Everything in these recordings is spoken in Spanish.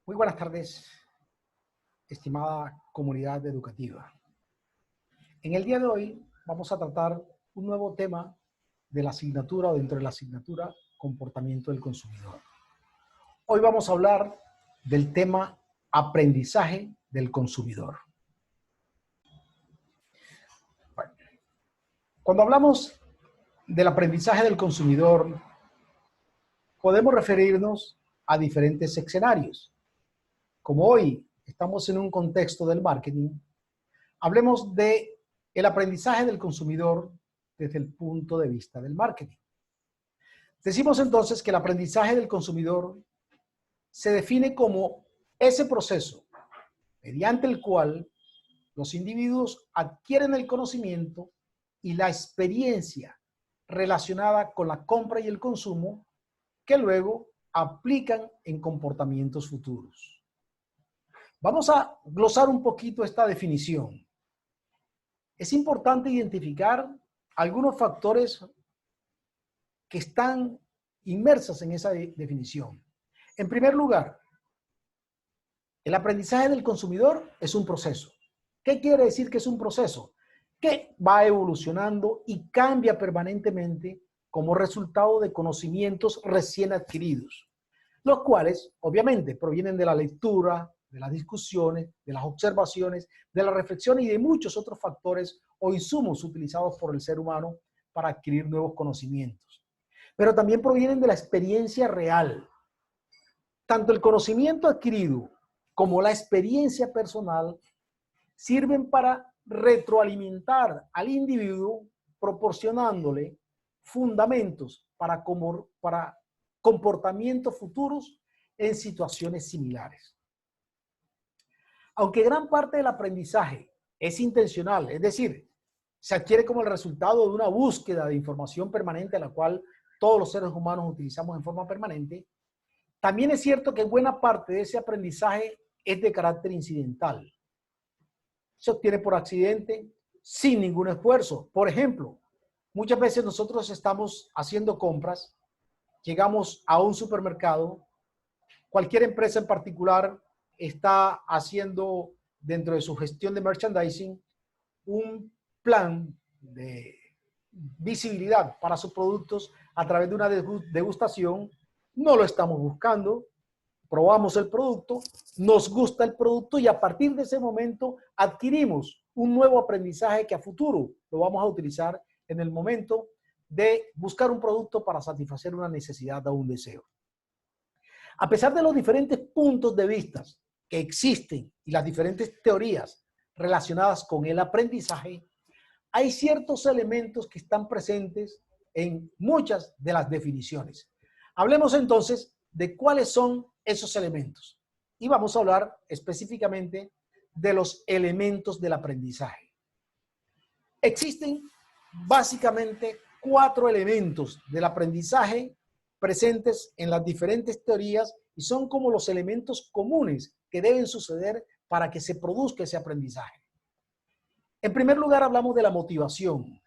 Muy buenas tardes, estimada comunidad educativa. En el día de hoy vamos a tratar un nuevo tema de la asignatura o dentro de la asignatura Comportamiento del Consumidor. Hoy vamos a hablar del tema Aprendizaje del Consumidor. Bueno, cuando hablamos del aprendizaje del consumidor, podemos referirnos a diferentes escenarios. Como hoy estamos en un contexto del marketing, hablemos de el aprendizaje del consumidor desde el punto de vista del marketing. Decimos entonces que el aprendizaje del consumidor se define como ese proceso mediante el cual los individuos adquieren el conocimiento y la experiencia relacionada con la compra y el consumo que luego aplican en comportamientos futuros. Vamos a glosar un poquito esta definición. Es importante identificar algunos factores que están inmersos en esa definición. En primer lugar, el aprendizaje del consumidor es un proceso. ¿Qué quiere decir que es un proceso? Que va evolucionando y cambia permanentemente como resultado de conocimientos recién adquiridos, los cuales obviamente provienen de la lectura, de las discusiones, de las observaciones, de la reflexión y de muchos otros factores o insumos utilizados por el ser humano para adquirir nuevos conocimientos. Pero también provienen de la experiencia real. Tanto el conocimiento adquirido como la experiencia personal sirven para retroalimentar al individuo proporcionándole fundamentos para comportamientos futuros en situaciones similares. Aunque gran parte del aprendizaje es intencional, es decir, se adquiere como el resultado de una búsqueda de información permanente a la cual todos los seres humanos utilizamos en forma permanente, también es cierto que buena parte de ese aprendizaje es de carácter incidental. Se obtiene por accidente, sin ningún esfuerzo. Por ejemplo, muchas veces nosotros estamos haciendo compras, llegamos a un supermercado, cualquier empresa en particular está haciendo dentro de su gestión de merchandising un plan de visibilidad para sus productos a través de una degustación. No lo estamos buscando, probamos el producto, nos gusta el producto y a partir de ese momento adquirimos un nuevo aprendizaje que a futuro lo vamos a utilizar en el momento de buscar un producto para satisfacer una necesidad o un deseo. A pesar de los diferentes puntos de vista que existen y las diferentes teorías relacionadas con el aprendizaje, hay ciertos elementos que están presentes en muchas de las definiciones. Hablemos entonces de cuáles son esos elementos. Y vamos a hablar específicamente de los elementos del aprendizaje. Existen básicamente 4 elementos del aprendizaje presentes en las diferentes teorías y son como los elementos comunes que deben suceder para que se produzca ese aprendizaje. En primer lugar, hablamos de la motivación.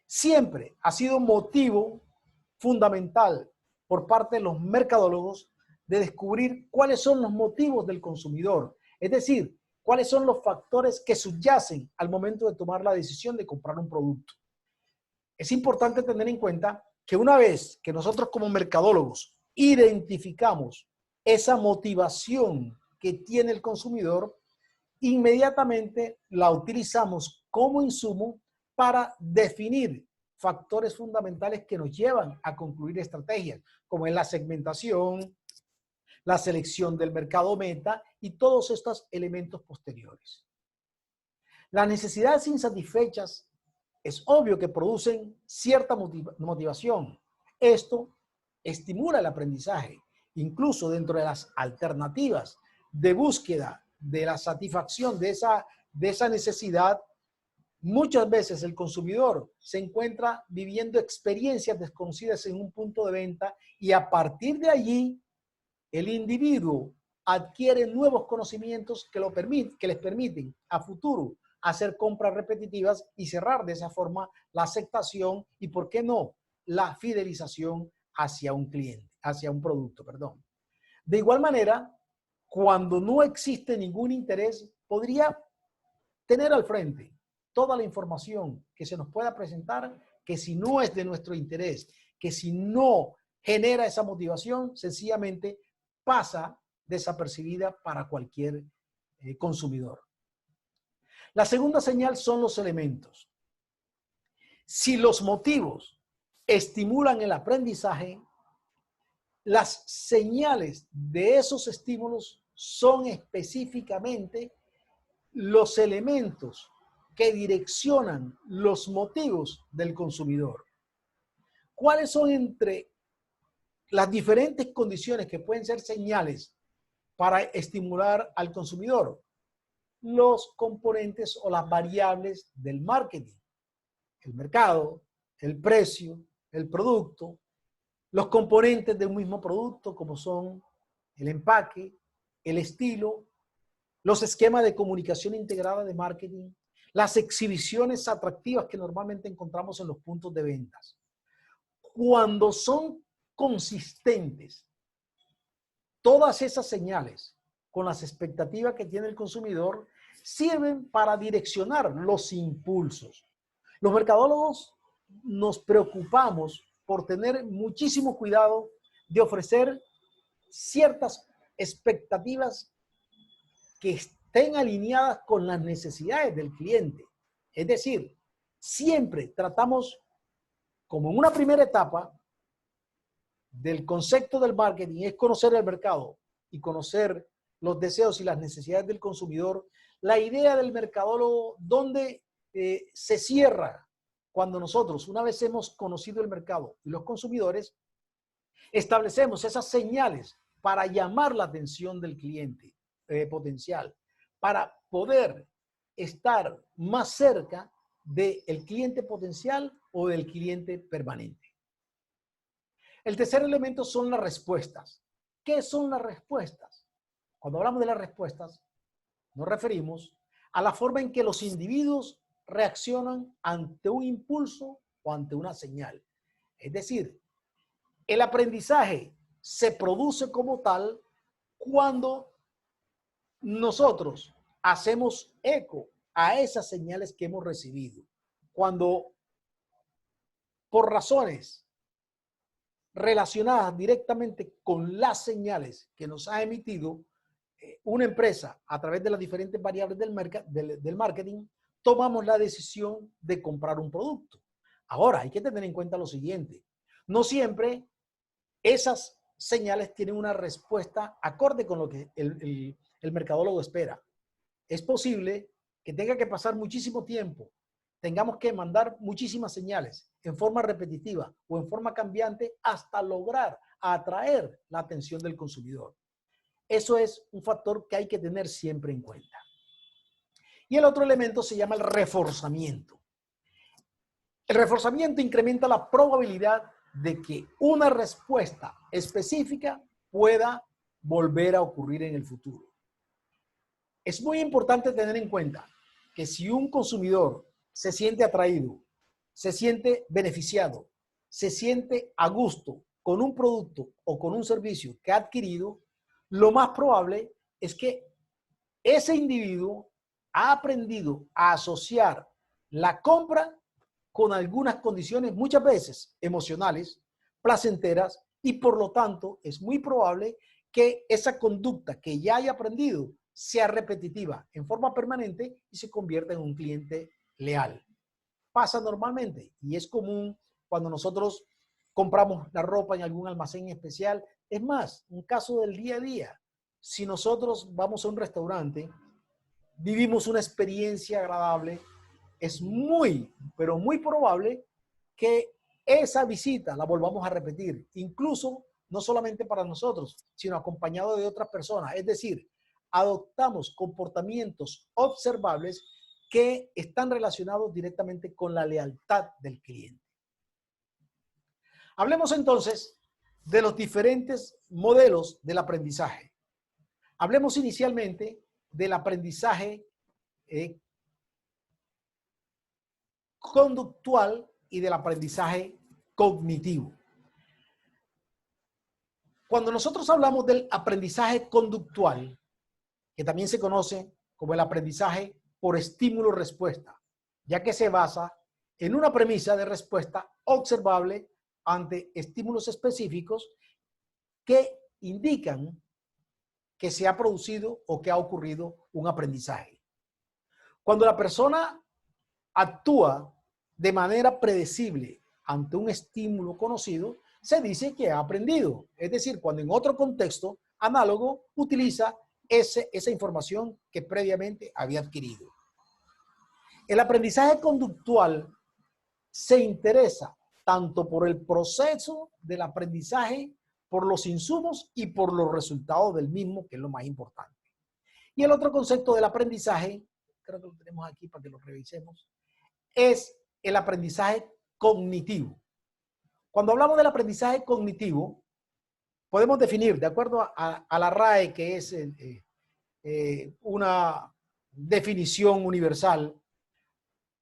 Siempre ha sido motivo fundamental por parte de los mercadólogos de descubrir cuáles son los motivos del consumidor, es decir, cuáles son los factores que subyacen al momento de tomar la decisión de comprar un producto. Es importante tener en cuenta que una vez que nosotros como mercadólogos identificamos esa motivación que tiene el consumidor, inmediatamente la utilizamos como insumo para definir factores fundamentales que nos llevan a concluir estrategias, como es la segmentación, la selección del mercado meta y todos estos elementos posteriores. Las necesidades insatisfechas es obvio que producen cierta motivación. Esto estimula el aprendizaje, incluso dentro de las alternativas de búsqueda de la satisfacción de esa necesidad. Muchas veces el consumidor se encuentra viviendo experiencias desconocidas en un punto de venta y a partir de allí el individuo adquiere nuevos conocimientos que les permiten a futuro hacer compras repetitivas y cerrar de esa forma la aceptación y, ¿por qué no?, la fidelización hacia un cliente, hacia un producto, perdón. De igual manera, cuando no existe ningún interés, podría tener al frente toda la información que se nos pueda presentar, que si no es de nuestro interés, que si no genera esa motivación, sencillamente pasa desapercibida para cualquier consumidor. La segunda señal son los elementos. Si los motivos estimulan el aprendizaje, las señales de esos estímulos son específicamente los elementos que direccionan los motivos del consumidor. ¿Cuáles son entre las diferentes condiciones que pueden ser señales para estimular al consumidor? Los componentes o las variables del marketing. El mercado, el precio, el producto, los componentes de un mismo producto como son el empaque, el estilo, los esquemas de comunicación integrada de marketing, las exhibiciones atractivas que normalmente encontramos en los puntos de ventas. Cuando son consistentes todas esas señales con las expectativas que tiene el consumidor, sirven para direccionar los impulsos. Los mercadólogos nos preocupamos por tener muchísimo cuidado de ofrecer ciertas expectativas que estén alineadas con las necesidades del cliente. Es decir, siempre tratamos, como en una primera etapa del concepto del marketing, es conocer el mercado y conocer los deseos y las necesidades del consumidor. La idea del mercadólogo, donde se cierra cuando nosotros, una vez hemos conocido el mercado y los consumidores, establecemos esas señales para llamar la atención del cliente potencial, para poder estar más cerca del cliente potencial o del cliente permanente. El tercer elemento son las respuestas. ¿Qué son las respuestas? Cuando hablamos de las respuestas, nos referimos a la forma en que los individuos reaccionan ante un impulso o ante una señal. Es decir, el aprendizaje se produce como tal cuando nosotros hacemos eco a esas señales que hemos recibido. Cuando por razones relacionadas directamente con las señales que nos ha emitido una empresa a través de las diferentes variables del marketing, tomamos la decisión de comprar un producto. Ahora, hay que tener en cuenta lo siguiente. No siempre esas señales tienen una respuesta acorde con lo que el mercadólogo espera. Es posible que tenga que pasar muchísimo tiempo, tengamos que mandar muchísimas señales en forma repetitiva o en forma cambiante hasta lograr atraer la atención del consumidor. Eso es un factor que hay que tener siempre en cuenta. Y el otro elemento se llama el reforzamiento. El reforzamiento incrementa la probabilidad de que una respuesta específica pueda volver a ocurrir en el futuro. Es muy importante tener en cuenta que si un consumidor se siente atraído, se siente beneficiado, se siente a gusto con un producto o con un servicio que ha adquirido, lo más probable es que ese individuo ha aprendido a asociar la compra con algunas condiciones, muchas veces emocionales, placenteras, y por lo tanto es muy probable que esa conducta que ya haya aprendido sea repetitiva en forma permanente y se convierta en un cliente leal. Pasa normalmente y es común cuando nosotros compramos la ropa en algún almacén especial. Es más, un caso del día a día. Si nosotros vamos a un restaurante, vivimos una experiencia agradable, es muy, pero muy probable que esa visita la volvamos a repetir, incluso no solamente para nosotros, sino acompañado de otras personas. Es decir, adoptamos comportamientos observables que están relacionados directamente con la lealtad del cliente. Hablemos entonces de los diferentes modelos del aprendizaje. Hablemos inicialmente del aprendizaje conductual y del aprendizaje cognitivo. Cuando nosotros hablamos del aprendizaje conductual, que también se conoce como el aprendizaje por estímulo-respuesta, ya que se basa en una premisa de respuesta observable ante estímulos específicos que indican que se ha producido o que ha ocurrido un aprendizaje. Cuando la persona actúa de manera predecible ante un estímulo conocido, se dice que ha aprendido. Es decir, cuando en otro contexto análogo utiliza esa información que previamente había adquirido. El aprendizaje conductual se interesa tanto por el proceso del aprendizaje, por los insumos y por los resultados del mismo, que es lo más importante. Y el otro concepto del aprendizaje, creo que lo tenemos aquí para que lo revisemos, es el aprendizaje cognitivo. Cuando hablamos del aprendizaje cognitivo, podemos definir, de acuerdo a la RAE, que es una definición universal,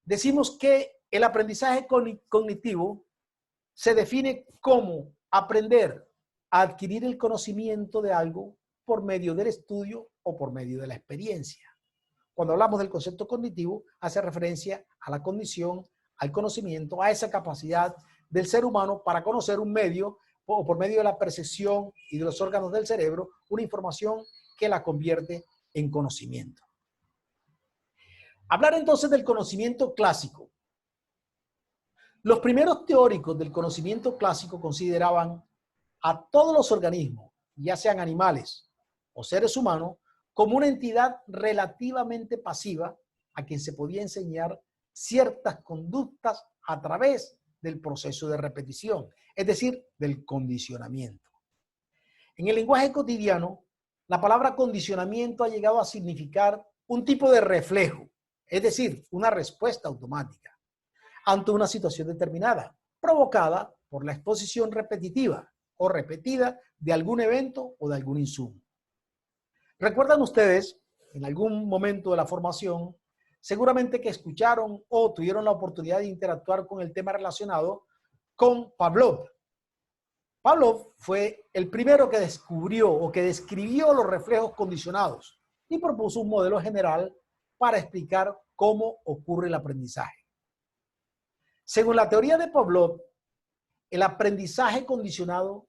decimos que el aprendizaje cognitivo se define como aprender a adquirir el conocimiento de algo por medio del estudio o por medio de la experiencia. Cuando hablamos del concepto cognitivo, hace referencia a la cognición, al conocimiento, a esa capacidad del ser humano para conocer un medio o por medio de la percepción y de los órganos del cerebro, una información que la convierte en conocimiento. Hablar entonces del conocimiento clásico. Los primeros teóricos del conocimiento clásico consideraban a todos los organismos, ya sean animales o seres humanos, como una entidad relativamente pasiva a quien se podía enseñar ciertas conductas a través del proceso de repetición, es decir, del condicionamiento. En el lenguaje cotidiano, la palabra condicionamiento ha llegado a significar un tipo de reflejo, es decir, una respuesta automática ante una situación determinada, provocada por la exposición repetitiva o repetida de algún evento o de algún insumo. ¿Recuerdan ustedes, en algún momento de la formación, seguramente que escucharon o tuvieron la oportunidad de interactuar con el tema relacionado con Pavlov? Pavlov fue el primero que descubrió o que describió los reflejos condicionados y propuso un modelo general para explicar cómo ocurre el aprendizaje. Según la teoría de Pavlov, el aprendizaje condicionado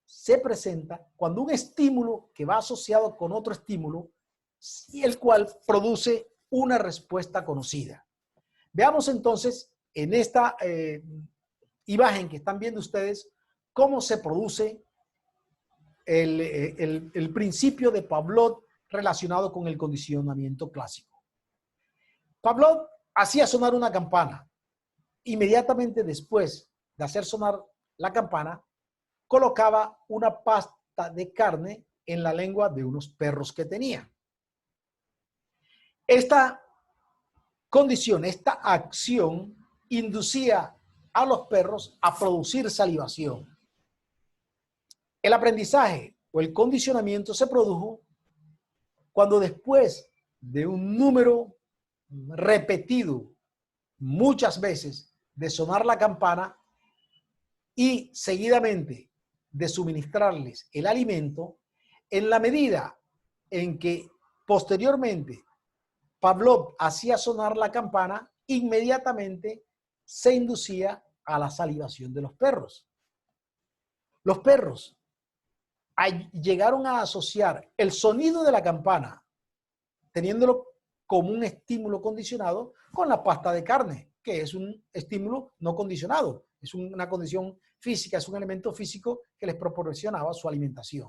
se presenta cuando un estímulo que va asociado con otro estímulo y el cual produce una respuesta conocida. Veamos entonces en esta imagen que están viendo ustedes cómo se produce el principio de Pavlov relacionado con el condicionamiento clásico. Pavlov hacía sonar una campana. Inmediatamente después de hacer sonar la campana, colocaba una pasta de carne en la lengua de unos perros que tenía. Esta condición, esta acción, inducía a los perros a producir salivación. El aprendizaje o el condicionamiento se produjo cuando después de un número repetido muchas veces de sonar la campana y seguidamente de suministrarles el alimento, en la medida en que posteriormente Pavlov hacía sonar la campana, inmediatamente se inducía a la salivación de los perros. Los perros llegaron a asociar el sonido de la campana, teniéndolo como un estímulo condicionado, con la pasta de carne, que es un estímulo no condicionado, es una condición física, es un elemento físico que les proporcionaba su alimentación.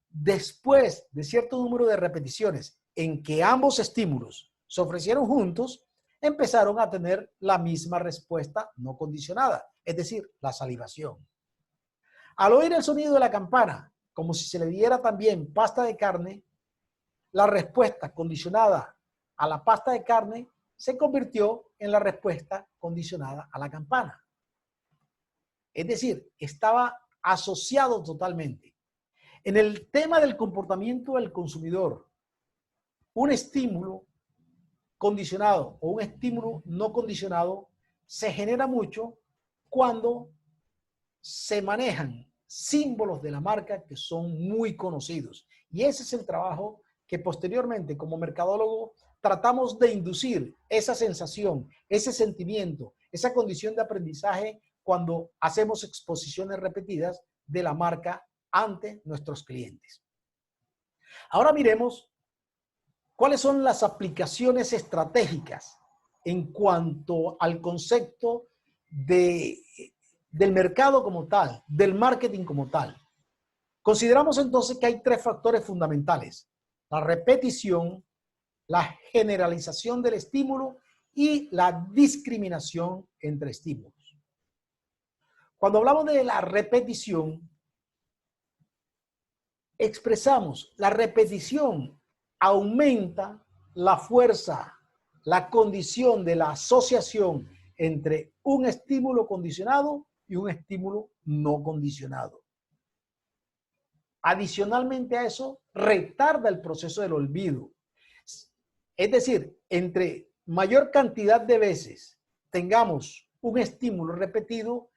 Después de cierto número de repeticiones en que ambos estímulos se ofrecieron juntos, empezaron a tener la misma respuesta no condicionada, es decir, la salivación. Al oír el sonido de la campana, como si se le diera también pasta de carne, la respuesta condicionada a la pasta de carne se convirtió en la respuesta condicionada a la campana. Es decir, estaba asociado totalmente. En el tema del comportamiento del consumidor, un estímulo condicionado o un estímulo no condicionado se genera mucho cuando se manejan símbolos de la marca que son muy conocidos. Y ese es el trabajo que posteriormente como mercadólogo tratamos de inducir esa sensación, ese sentimiento, esa condición de aprendizaje cuando hacemos exposiciones repetidas de la marca ante nuestros clientes. Ahora miremos cuáles son las aplicaciones estratégicas en cuanto al concepto del mercado como tal, del marketing como tal. Consideramos entonces que hay tres factores fundamentales: la repetición, la generalización del estímulo y la discriminación entre estímulos. Cuando hablamos de la repetición, expresamos la repetición aumenta la fuerza, la condición de la asociación entre un estímulo condicionado y un estímulo no condicionado. Adicionalmente a eso, retarda el proceso del olvido. Es decir, entre mayor cantidad de veces tengamos un estímulo repetido,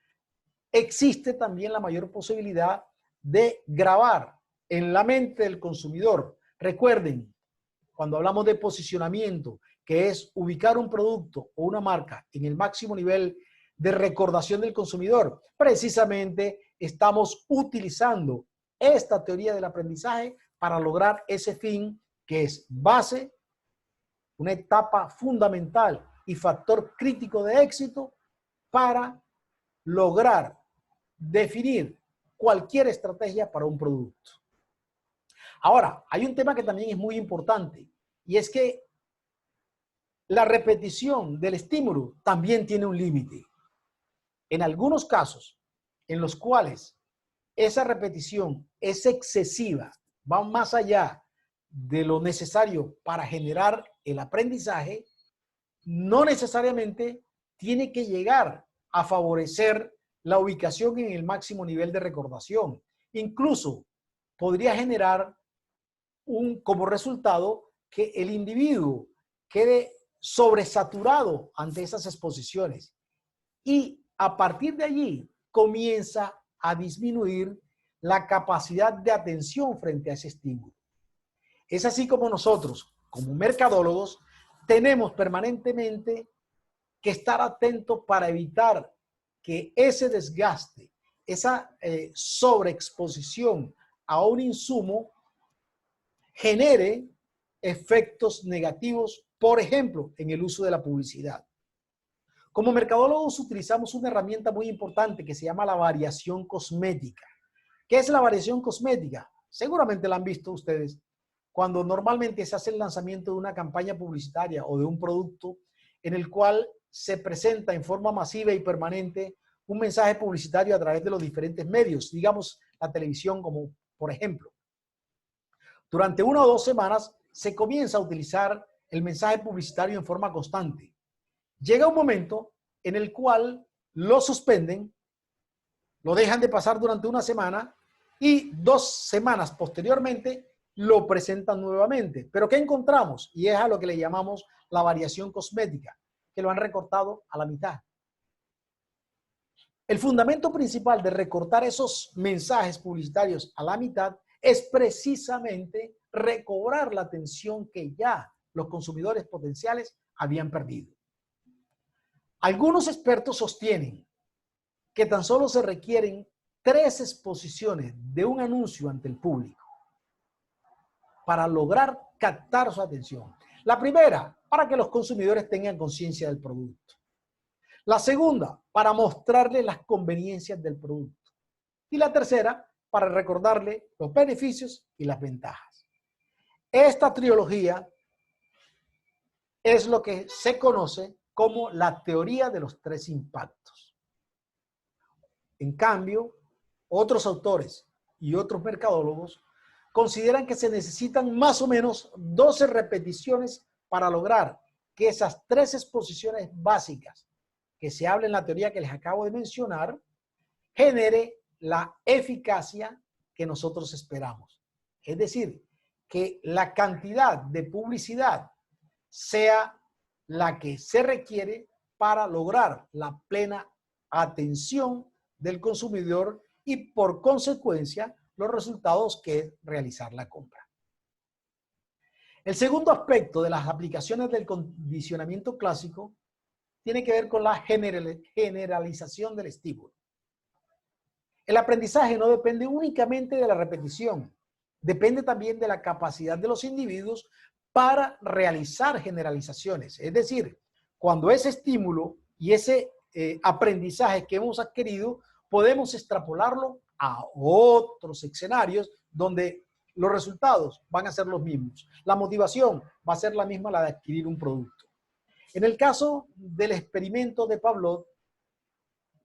existe también la mayor posibilidad de grabar en la mente del consumidor. Recuerden, cuando hablamos de posicionamiento, que es ubicar un producto o una marca en el máximo nivel de recordación del consumidor, precisamente estamos utilizando esta teoría del aprendizaje para lograr ese fin que es base, una etapa fundamental y factor crítico de éxito para lograr definir cualquier estrategia para un producto. Ahora, hay un tema que también es muy importante y es que la repetición del estímulo también tiene un límite. En algunos casos en los cuales esa repetición es excesiva, va más allá de lo necesario para generar el aprendizaje, no necesariamente tiene que llegar a favorecer la ubicación en el máximo nivel de recordación. Incluso podría generar como resultado que el individuo quede sobresaturado ante esas exposiciones y a partir de allí comienza a disminuir la capacidad de atención frente a ese estímulo. Es así como nosotros, como mercadólogos, tenemos permanentemente que estar atentos para evitar que ese desgaste, esa sobreexposición a un insumo genere efectos negativos, por ejemplo, en el uso de la publicidad. Como mercadólogos utilizamos una herramienta muy importante que se llama la variación cosmética. ¿Qué es la variación cosmética? Seguramente la han visto ustedes cuando normalmente se hace el lanzamiento de una campaña publicitaria o de un producto en el cual se presenta en forma masiva y permanente un mensaje publicitario a través de los diferentes medios, digamos la televisión como por ejemplo. Durante 1 o 2 semanas se comienza a utilizar el mensaje publicitario en forma constante. Llega un momento en el cual lo suspenden, lo dejan de pasar durante 1 semana y 2 semanas posteriormente lo presentan nuevamente. ¿Pero qué encontramos? Y es a lo que le llamamos la variación cosmética, que lo han recortado a la mitad. El fundamento principal de recortar esos mensajes publicitarios a la mitad es precisamente recobrar la atención que ya los consumidores potenciales habían perdido. Algunos expertos sostienen que tan solo se requieren 3 exposiciones de un anuncio ante el público para lograr captar su atención. La primera, para que los consumidores tengan conciencia del producto. La segunda, para mostrarle las conveniencias del producto. Y la tercera, para recordarle los beneficios y las ventajas. Esta trilogía es lo que se conoce como la teoría de los 3 impactos. En cambio, otros autores y otros mercadólogos consideran que se necesitan más o menos 12 repeticiones para lograr que esas 3 exposiciones básicas que se habla en la teoría que les acabo de mencionar genere la eficacia que nosotros esperamos. Es decir, que la cantidad de publicidad sea la que se requiere para lograr la plena atención del consumidor y por consecuencia los resultados que es realizar la compra. El segundo aspecto de las aplicaciones del condicionamiento clásico tiene que ver con la generalización del estímulo. El aprendizaje no depende únicamente de la repetición, depende también de la capacidad de los individuos para realizar generalizaciones. Es decir, cuando ese estímulo y ese aprendizaje que hemos adquirido, podemos extrapolarlo a otros escenarios donde los resultados van a ser los mismos. La motivación va a ser la misma, la de adquirir un producto. En el caso del experimento de Pavlov,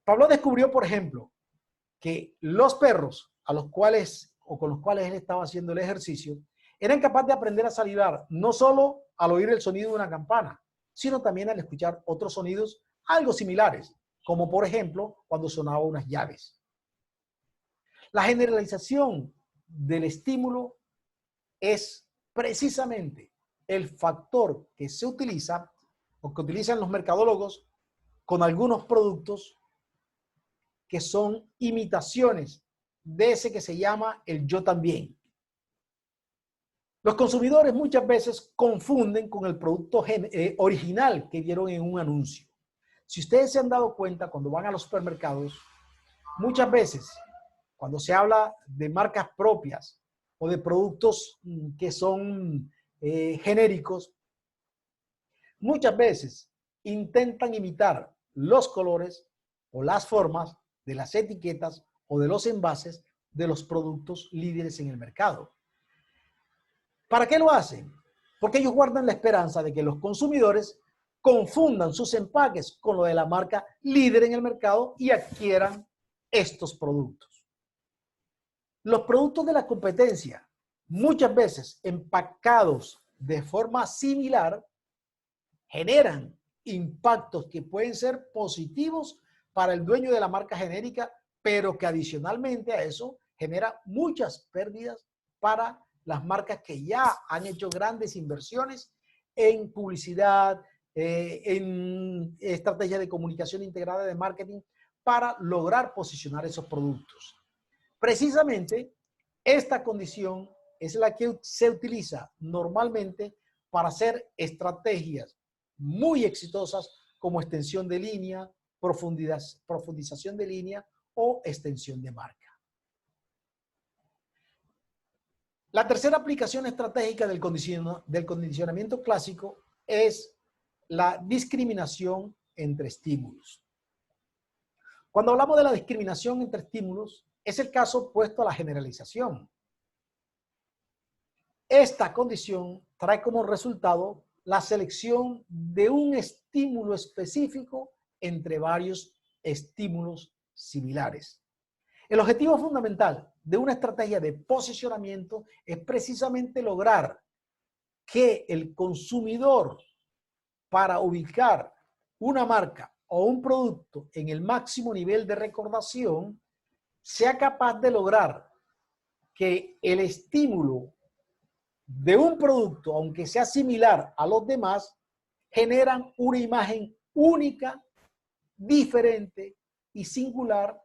Pavlov descubrió, por ejemplo, que los perros a los cuales o con los cuales él estaba haciendo el ejercicio eran capaces de aprender a salivar no solo al oír el sonido de una campana, sino también al escuchar otros sonidos algo similares, como por ejemplo cuando sonaban unas llaves. La generalización del estímulo es precisamente el factor que se utiliza o que utilizan los mercadólogos con algunos productos que son imitaciones de ese que se llama el yo también. Los consumidores muchas veces confunden con el producto original que vieron en un anuncio. Si ustedes se han dado cuenta cuando van a los supermercados, muchas veces cuando se habla de marcas propias o de productos que son genéricos, muchas veces intentan imitar los colores o las formas de las etiquetas o de los envases de los productos líderes en el mercado. ¿Para qué lo hacen? Porque ellos guardan la esperanza de que los consumidores confundan sus empaques con lo de la marca líder en el mercado y adquieran estos productos. Los productos de la competencia, muchas veces empacados de forma similar, generan impactos que pueden ser positivos para el dueño de la marca genérica, pero que adicionalmente a eso genera muchas pérdidas para las marcas que ya han hecho grandes inversiones en publicidad, en estrategias de comunicación integrada de marketing para lograr posicionar esos productos. Precisamente esta condición es la que se utiliza normalmente para hacer estrategias muy exitosas como extensión de línea, profundización de línea o extensión de marca. La tercera aplicación estratégica del condicionamiento clásico es la discriminación entre estímulos. Cuando hablamos de la discriminación entre estímulos, es el caso opuesto a la generalización. Esta condición trae como resultado la selección de un estímulo específico entre varios estímulos similares. El objetivo fundamental de una estrategia de posicionamiento es precisamente lograr que el consumidor, para ubicar una marca o un producto en el máximo nivel de recordación, sea capaz de lograr que el estímulo de un producto, aunque sea similar a los demás, generan una imagen única, diferente y singular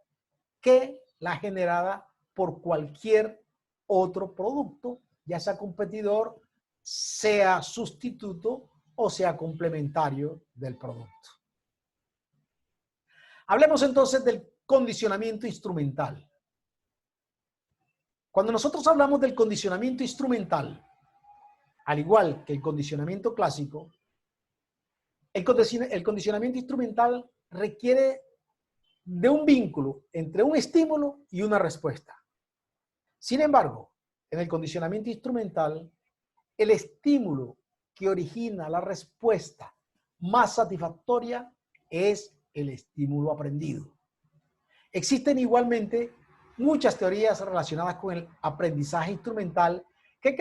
que la generada por cualquier otro producto, ya sea competidor, sea sustituto o sea complementario del producto. Hablemos entonces del condicionamiento instrumental. Cuando nosotros hablamos del condicionamiento instrumental, al igual que el condicionamiento clásico, el condicionamiento instrumental requiere de un vínculo entre un estímulo y una respuesta. Sin embargo, en el condicionamiento instrumental, el estímulo que origina la respuesta más satisfactoria es el estímulo aprendido. Existen igualmente muchas teorías relacionadas con el aprendizaje instrumental que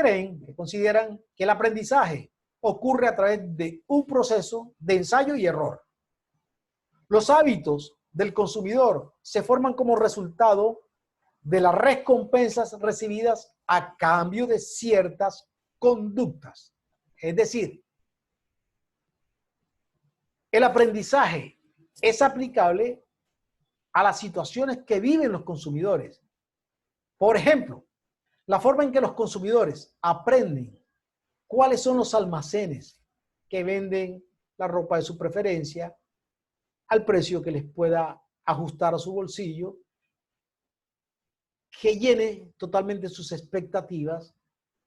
consideran que el aprendizaje ocurre a través de un proceso de ensayo y error. Los hábitos del consumidor se forman como resultado de las recompensas recibidas a cambio de ciertas conductas. Es decir, el aprendizaje es aplicable a las situaciones que viven los consumidores. Por ejemplo, la forma en que los consumidores aprenden cuáles son los almacenes que venden la ropa de su preferencia al precio que les pueda ajustar a su bolsillo, que llene totalmente sus expectativas.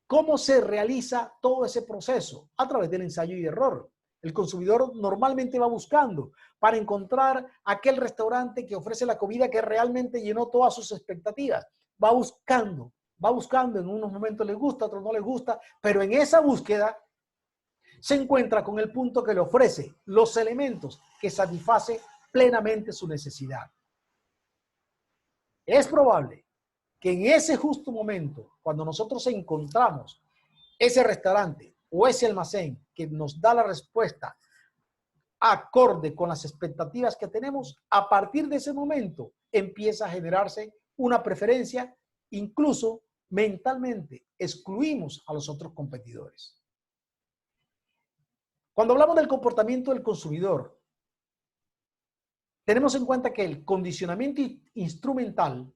¿Cómo se realiza todo ese proceso? A través del ensayo y error. El consumidor normalmente va buscando para encontrar aquel restaurante que ofrece la comida que realmente llenó todas sus expectativas. Va buscando, en unos momentos le gusta, otros no le gusta, pero en esa búsqueda se encuentra con el punto que le ofrece los elementos que satisface plenamente su necesidad. Es probable que en ese justo momento, cuando nosotros encontramos ese restaurante o ese almacén que nos da la respuesta acorde con las expectativas que tenemos, a partir de ese momento empieza a generarse una preferencia, incluso mentalmente excluimos a los otros competidores. Cuando hablamos del comportamiento del consumidor, tenemos en cuenta que el condicionamiento instrumental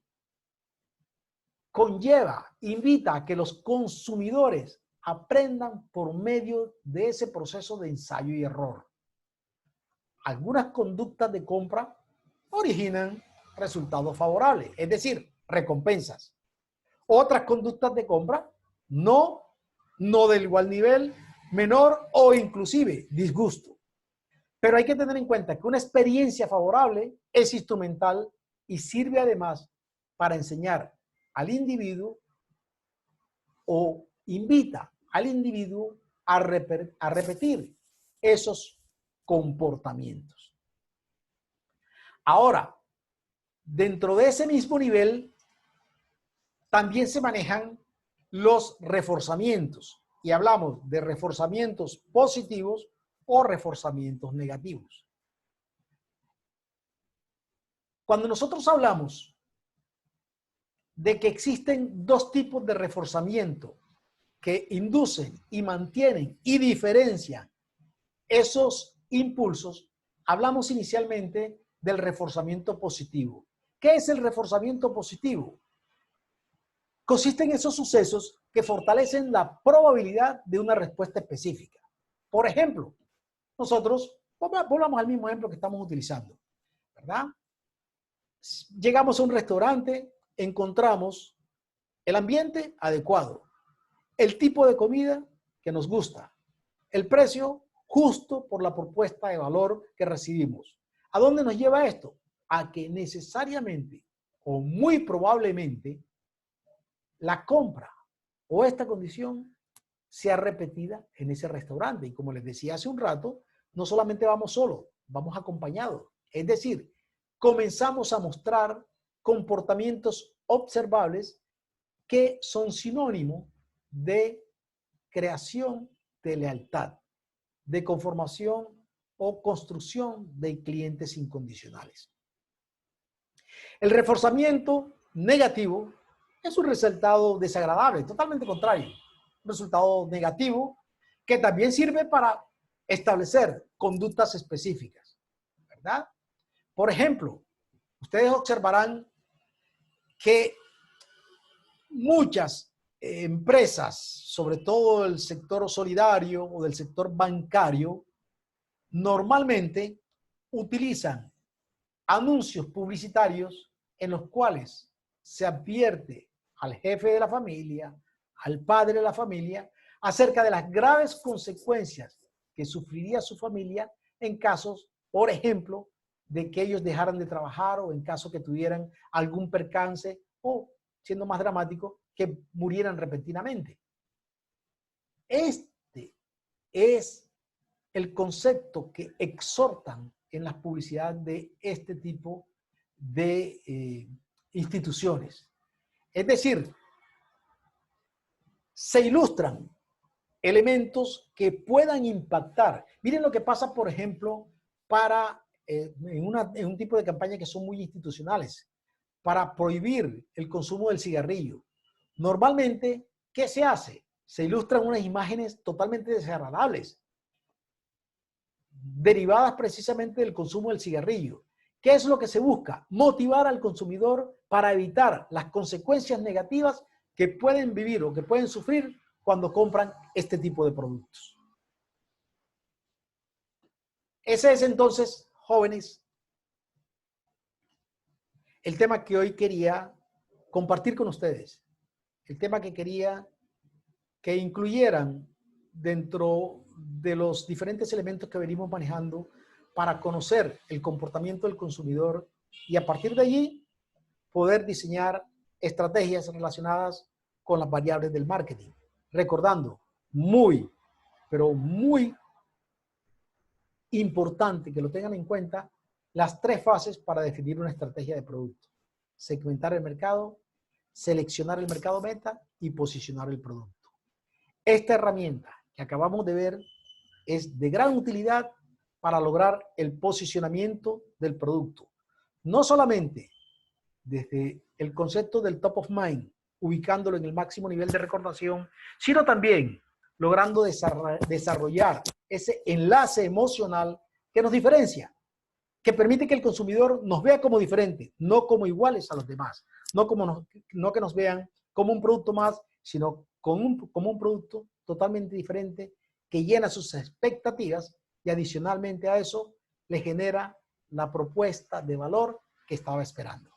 conlleva, invita a que los consumidores aprendan por medio de ese proceso de ensayo y error. Algunas conductas de compra originan resultados favorables, es decir, recompensas. Otras conductas de compra no del igual nivel, menor o inclusive disgusto. Pero hay que tener en cuenta que una experiencia favorable es instrumental y sirve además para enseñar al individuo o invita al individuo a repetir esos comportamientos. Ahora, dentro de ese mismo nivel, también se manejan los reforzamientos y hablamos de reforzamientos positivos o reforzamientos negativos. Cuando nosotros hablamos de que existen dos tipos de reforzamiento que inducen y mantienen y diferencian esos impulsos, hablamos inicialmente del reforzamiento positivo. ¿Qué es el reforzamiento positivo? Consiste en esos sucesos que fortalecen la probabilidad de una respuesta específica. Por ejemplo, nosotros, volvamos al mismo ejemplo que estamos utilizando, ¿verdad? Llegamos a un restaurante, encontramos el ambiente adecuado, el tipo de comida que nos gusta, el precio justo por la propuesta de valor que recibimos. ¿A dónde nos lleva esto? A que necesariamente o muy probablemente la compra o esta condición sea repetida en ese restaurante. Y como les decía hace un rato, no solamente vamos solos, vamos acompañados. Es decir, comenzamos a mostrar comportamientos observables que son sinónimo de creación de lealtad, de conformación o construcción de clientes incondicionales. El reforzamiento negativo es un resultado desagradable, totalmente contrario. Un resultado negativo que también sirve para establecer conductas específicas, ¿verdad? Por ejemplo, ustedes observarán que muchas empresas, sobre todo el sector solidario o del sector bancario, normalmente utilizan anuncios publicitarios en los cuales se advierte al jefe de la familia, al padre de la familia, acerca de las graves consecuencias que sufriría su familia en casos, por ejemplo, de que ellos dejaran de trabajar o en caso que tuvieran algún percance o, siendo más dramático, que murieran repentinamente. Este es el concepto que exhortan en las publicidades de este tipo de instituciones. Es decir, se ilustran elementos que puedan impactar. Miren lo que pasa, por ejemplo, en un tipo de campaña que son muy institucionales, para prohibir el consumo del cigarrillo. Normalmente, ¿qué se hace? Se ilustran unas imágenes totalmente desagradables, derivadas precisamente del consumo del cigarrillo. ¿Qué es lo que se busca? Motivar al consumidor para evitar las consecuencias negativas que pueden vivir o que pueden sufrir cuando compran este tipo de productos. Ese es entonces, jóvenes, el tema que hoy quería compartir con ustedes. El tema que quería que incluyeran dentro de los diferentes elementos que venimos manejando para conocer el comportamiento del consumidor y a partir de allí poder diseñar estrategias relacionadas con las variables del marketing. Recordando, pero muy importante que lo tengan en cuenta, las 3 fases para definir una estrategia de producto. Segmentar el mercado, seleccionar el mercado meta y posicionar el producto. Esta herramienta que acabamos de ver es de gran utilidad para lograr el posicionamiento del producto. No solamente desde el concepto del top of mind, ubicándolo en el máximo nivel de recordación, sino también logrando desarrollar ese enlace emocional que nos diferencia, que permite que el consumidor nos vea como diferentes, no como iguales a los demás, no que nos vean como un producto más, sino como un producto totalmente diferente que llena sus expectativas y adicionalmente a eso le genera la propuesta de valor que estaba esperando.